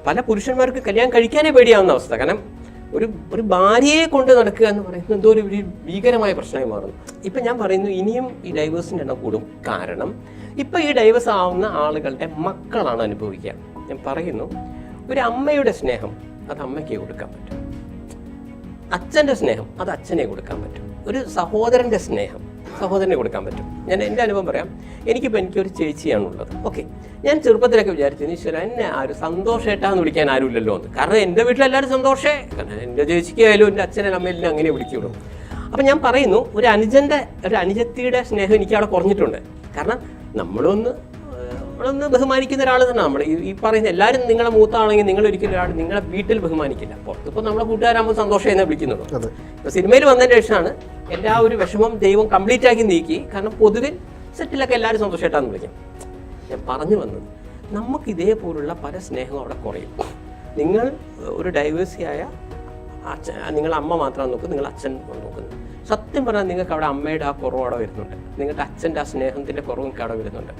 പല പുരുഷന്മാർക്ക് കല്യാണം കഴിക്കാനേ പേടിയാവുന്ന അവസ്ഥ. കാരണം ഒരു ഭാര്യയെ കൊണ്ട് നടക്കുക എന്ന് പറയുന്നത് എന്തോ ഒരു ഭീകരമായ പ്രശ്നമായി മാറുന്നു. ഇപ്പം ഞാൻ പറയുന്നു ഇനിയും ഈ ഡൈവേഴ്സിൻ്റെ എണ്ണം കൂടും. കാരണം ഇപ്പം ഈ ഡൈവേഴ്സ് ആവുന്ന ആളുകളുടെ മക്കളാണ് അനുഭവിക്കുക. ഞാൻ പറയുന്നു, ഒരു അമ്മയുടെ സ്നേഹം അത് അമ്മയ്ക്ക് കൊടുക്കാൻ പറ്റും, അച്ഛൻ്റെ സ്നേഹം അത് അച്ഛനെ കൊടുക്കാൻ പറ്റും, ഒരു സഹോദരൻ്റെ സ്നേഹം സഹോദരനെ കൊടുക്കാൻ പറ്റും. ഞാൻ എൻ്റെ അനുഭവം പറയാം. എനിക്കൊരു ചേച്ചിയാണുള്ളത്. ഓക്കെ, ഞാൻ ചെറുപ്പത്തിലൊക്കെ വിചാരിച്ചു ഈശ്വര എന്നെ ആരും സന്തോഷേട്ടാന്ന് വിളിക്കാൻ ആരുമില്ലല്ലോ എന്ന്. കാരണം എൻ്റെ വീട്ടിലെല്ലാവരും സന്തോഷേ, കാരണം എൻ്റെ ചേച്ചിക്കായാലും എൻ്റെ അച്ഛനും അമ്മയിലും അങ്ങനെ വിളിക്കുള്ളൂ. അപ്പം ഞാൻ പറയുന്നു, ഒരു അനുജത്തിയുടെ സ്നേഹം എനിക്ക് അവിടെ കുറഞ്ഞിട്ടുണ്ട്. കാരണം നമ്മളൊന്ന് ബഹുമാനിക്കുന്ന ഒരാൾ തന്നെ. നമ്മൾ ഈ പറയുന്ന എല്ലാവരും നിങ്ങളെ മൂത്താണെങ്കിൽ നിങ്ങൾ ഒരിക്കലും ഒരാൾ നിങ്ങളെ വീട്ടിൽ ബഹുമാനിക്കില്ല. പുറത്തിപ്പോൾ നമ്മളെ കൂട്ടുകാരാകുമ്പോൾ സന്തോഷം എന്നേ വിളിക്കുന്നുള്ളൂ. ഇപ്പോൾ സിനിമയിൽ വന്നതിന് ശേഷമാണ് എൻ്റെ ആ ഒരു വിഷമം ദൈവം കംപ്ലീറ്റ് ആക്കി നീക്കി. കാരണം പൊതുവിൽ സെറ്റിലൊക്കെ എല്ലാവരും സന്തോഷമായിട്ടാന്ന് വിളിക്കും. ഞാൻ പറഞ്ഞു വന്നത്, നമുക്ക് ഇതേപോലുള്ള പല സ്നേഹവും അവിടെ കുറയും. നിങ്ങൾ ഒരു ഡൈവേഴ്സിയായ നിങ്ങളുടെ അമ്മ മാത്രമാണ് നോക്കുന്നത്, നിങ്ങൾ അച്ഛൻ നോക്കുന്നത്. സത്യം പറഞ്ഞാൽ നിങ്ങൾക്ക് അവിടെ അമ്മയുടെ ആ കുറവ് അവിടെ വരുന്നുണ്ട്, നിങ്ങളുടെ അച്ഛൻ്റെ ആ സ്നേഹത്തിൻ്റെ കുറവ് നിങ്ങൾക്ക് അവിടെ വരുന്നുണ്ട്.